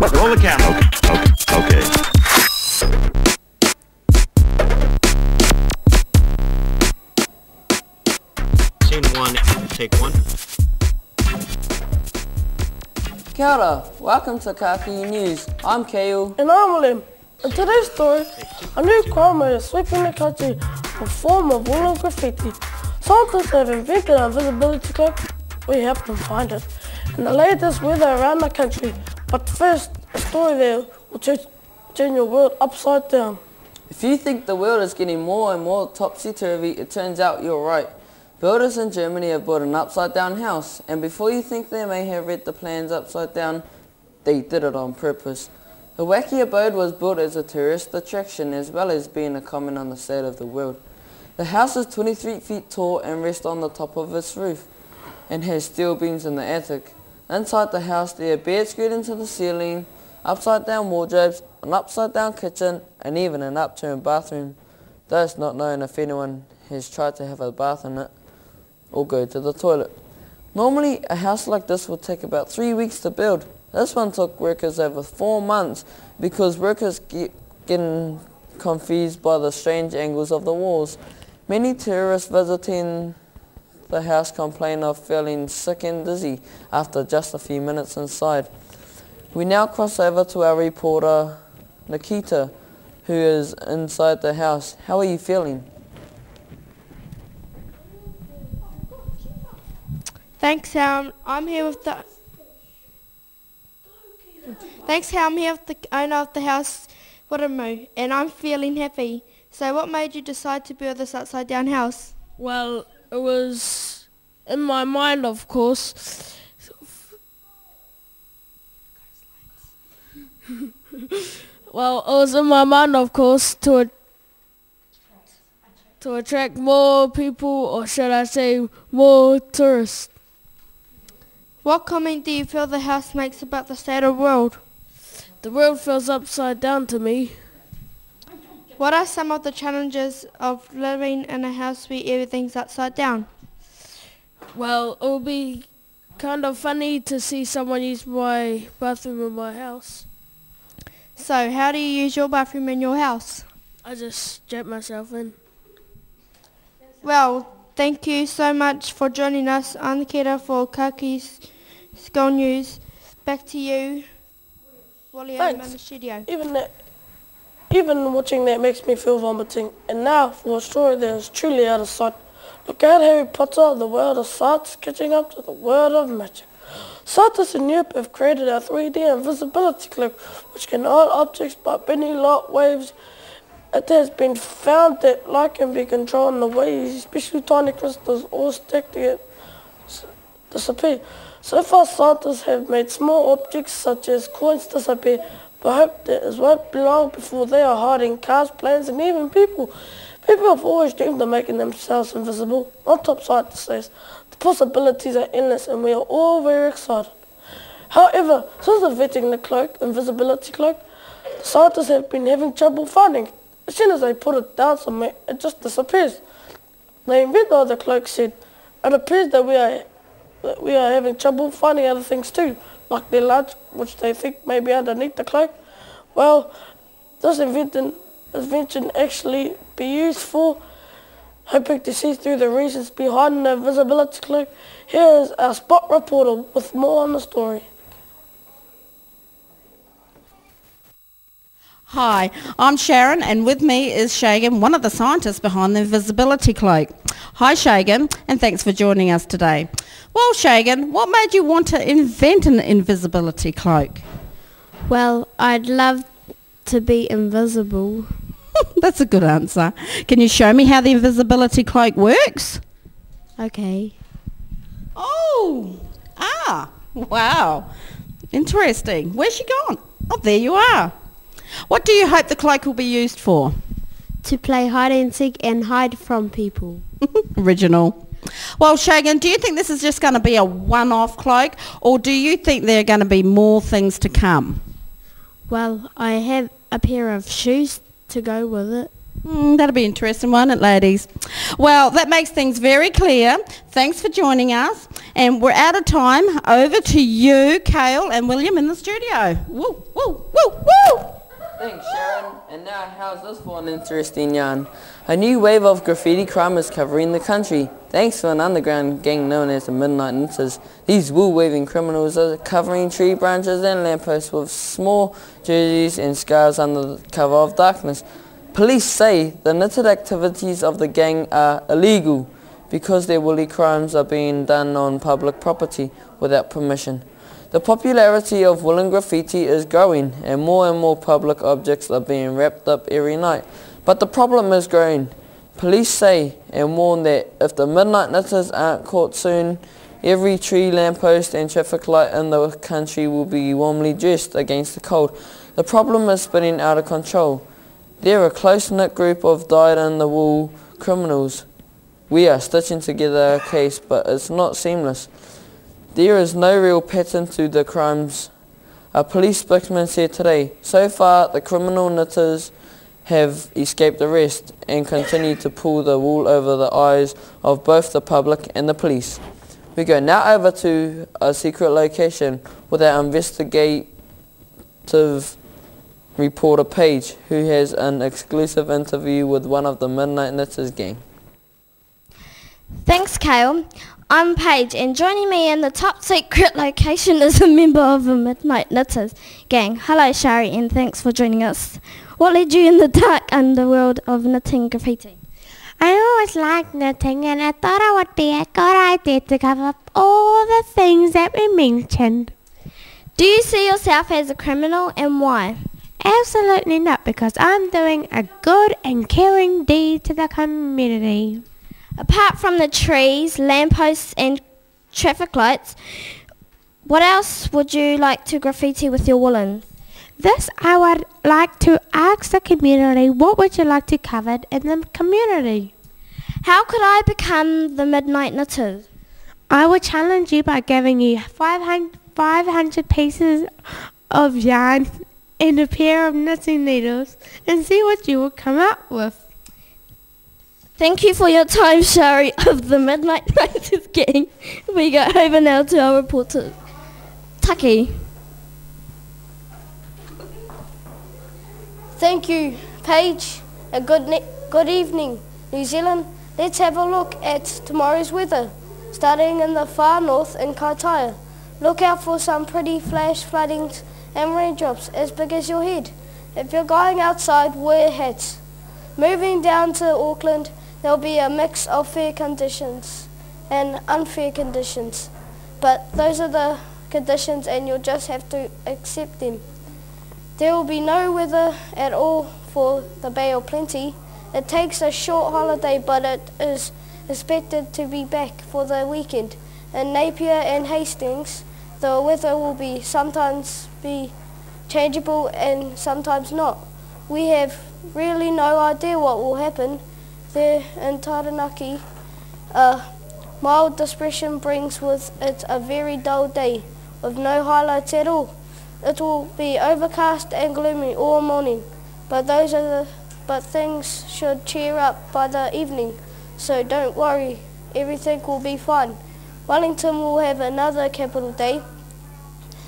Roll the camera. Okay. Scene 1, take 1. Kia ora, welcome to Kakahi News. I'm Kale. And I'm William. In today's story, a new crime wave is sweeping the country in the form of woolen graffiti. Scientists have invented an invisibility cloak. We helped them find it in the latest weather around the country. But first, a story there will turn your world upside down. If you think the world is getting more and more topsy-turvy, it turns out you're right. Builders in Germany have built an upside-down house, and before you think they may have read the plans upside down, they did it on purpose. The wacky abode was built as a tourist attraction as well as being a comment on the state of the world. The house is 23 feet tall and rests on the top of its roof and has steel beams in the attic. Inside the house there are beds screwed into the ceiling, upside-down wardrobes, an upside-down kitchen, and even an upturned bathroom. Though it's not known if anyone has tried to have a bath in it or go to the toilet. Normally, a house like this would take about 3 weeks to build. This one took workers over 4 months because workers getting confused by the strange angles of the walls. Many tourists visiting the house complain of feeling sick and dizzy after just a few minutes inside. We now cross over to our reporter Nikita, who is inside the house. How are you feeling? Thanks, I'm here with the owner of the house, Waramu, and I'm feeling happy. So what made you decide to build this upside down house? Well, it was in my mind, of course. Well, it was in my mind, of course, to attract more people, or should I say, more tourists. What comment do you feel the house makes about the state of the world? The world feels upside down to me. What are some of the challenges of living in a house where everything's upside down? Well, it will be kind of funny to see someone use my bathroom in my house. So, how do you use your bathroom in your house? I just jet myself in. Well, thank you so much for joining us on the Kira for Kakahi School News. Back to you, William, in the studio. Even watching that makes me feel vomiting. And now for a story that is truly out of sight. Look out, Harry Potter, the world of science catching up to the world of magic. Scientists in Europe have created a 3D invisibility cloak which can hide objects by bending light waves. It has been found that light can be controlled in the way especially tiny crystals all stacked together disappear. So far, scientists have made small objects such as coins disappear, but hope that it won't be long before they are hiding cars, planes, and even people. People have always dreamed of making themselves invisible. On top, scientists says the possibilities are endless, and we are all very excited. However, since inventing the invisibility cloak, the scientists have been having trouble finding it. As soon as they put it down somewhere, it just disappears. The inventor of the cloak said, "It appears that we are having trouble finding other things too, like their lunch, which they think may be underneath the cloak." Well, this invention actually be used for hoping to see through the reasons behind the invisibility cloak. Here is our spot reporter with more on the story. Hi, I'm Sharon, and with me is Shagan, one of the scientists behind the invisibility cloak. Hi Shagan, and thanks for joining us today. Well Shagan, what made you want to invent an invisibility cloak? Well, I'd love to be invisible. That's a good answer. Can you show me how the invisibility cloak works? Okay. Oh, wow. Interesting. Where's she gone? Oh, there you are. What do you hope the cloak will be used for? To play hide and seek and hide from people. Original. Well, Shagan, do you think this is just going to be a one-off cloak, or do you think there are going to be more things to come? Well, I have a pair of shoes to go with it. That'll be interesting, won't it, ladies? Well, that makes things very clear. Thanks for joining us. And we're out of time. Over to you, Kale and William in the studio. Woo, woo, woo, woo! Thanks, Sharon. And now, how's this for an interesting yarn? A new wave of graffiti crime is covering the country, thanks to an underground gang known as the Midnight Knitters. These wool-waving criminals are covering tree branches and lampposts with small jerseys and scars under the cover of darkness. Police say the knitted activities of the gang are illegal because their woolly crimes are being done on public property without permission. The popularity of woolen graffiti is growing and more public objects are being wrapped up every night. But the problem is growing. Police say and warn that if the Midnight Knitters aren't caught soon, every tree, lamppost and traffic light in the country will be warmly dressed against the cold. The problem is spinning out of control. They're a close-knit group of dyed-in-the-wool criminals. We are stitching together a case, but it's not seamless. There is no real pattern to the crimes. A police spokesman said today, so far the criminal knitters have escaped arrest and continue to pull the wool over the eyes of both the public and the police. We go now over to a secret location with our investigative reporter Paige, who has an exclusive interview with one of the Midnight Knitters gang. Thanks, Kale. I'm Paige, and joining me in the top secret location is a member of the Midnight Knitters gang. Hello, Shari, and thanks for joining us. What led you in the dark underworld of knitting graffiti? I always liked knitting, and I thought it would be a good idea to cover up all the things that we mentioned. Do you see yourself as a criminal, and why? Absolutely not, because I'm doing a good and caring deed to the community. Apart from the trees, lampposts and traffic lights, what else would you like to graffiti with your woolen? This I would like to ask the community, what would you like to cover in the community? How could I become the Midnight Knitters? I would challenge you by giving you 500 pieces of yarn and a pair of knitting needles and see what you will come up with. Thank you for your time, Shari of the Midnight Knitters gang. We go over now to our reporter, Taki. Thank you, Paige. A good evening, New Zealand. Let's have a look at tomorrow's weather. Starting in the far north in Kaitaia. Look out for some pretty flash floodings and raindrops as big as your head. If you're going outside, wear hats. Moving down to Auckland, there'll be a mix of fair conditions and unfair conditions. But those are the conditions and you'll just have to accept them. There will be no weather at all for the Bay of Plenty. It takes a short holiday, but it is expected to be back for the weekend. In Napier and Hastings, the weather will be sometimes be changeable and sometimes not. We have really no idea what will happen there in Taranaki. A mild depression brings with it a very dull day with no highlights at all. It will be overcast and gloomy all morning, but things should cheer up by the evening, so don't worry, everything will be fine. Wellington will have another capital day.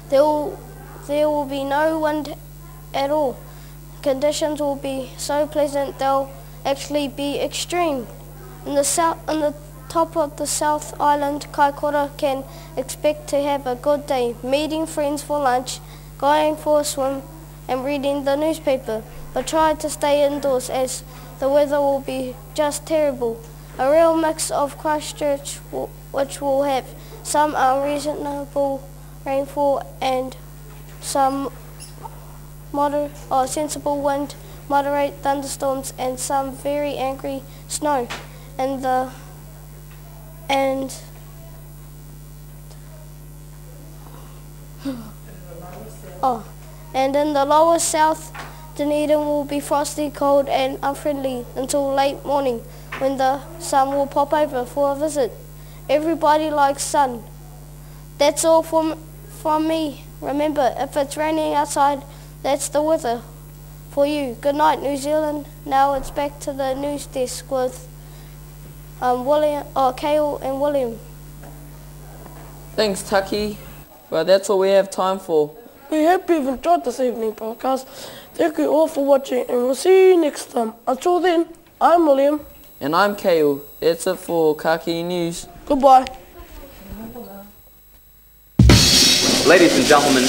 There will be no wind at all. Conditions will be so pleasant they'll actually be extreme. In the top of the South Island, Kaikoura can expect to have a good day, meeting friends for lunch, going for a swim and reading the newspaper, but try to stay indoors as the weather will be just terrible. A real mix of Christchurch, which will have some unreasonable rainfall and some sensible wind, moderate thunderstorms and some very angry snow. And in the lower south, Dunedin will be frosty, cold and unfriendly until late morning when the sun will pop over for a visit. Everybody likes sun. That's all from me. Remember, if it's raining outside, that's the weather for you. Good night, New Zealand. Now it's back to the news desk with Kale and William. Thanks, Taki. But that's all we have time for. We hope you've enjoyed this evening podcast. Thank you all for watching, and we'll see you next time. Until then, I'm William. And I'm Kale. That's it for Kakahi News. Goodbye. Ladies and gentlemen,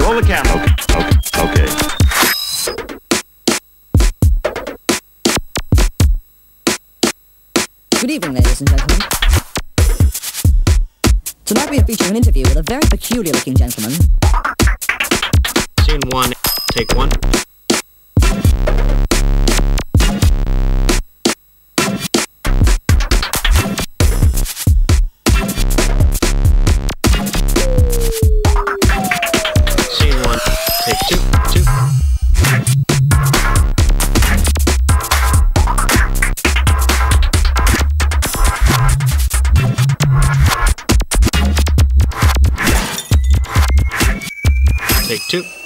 Roll the camera. Okay. Good evening, ladies and gentlemen. Tonight we are featuring an interview with a very peculiar-looking gentleman. Scene 1, take 1. Scene 1, take 2. Take 2.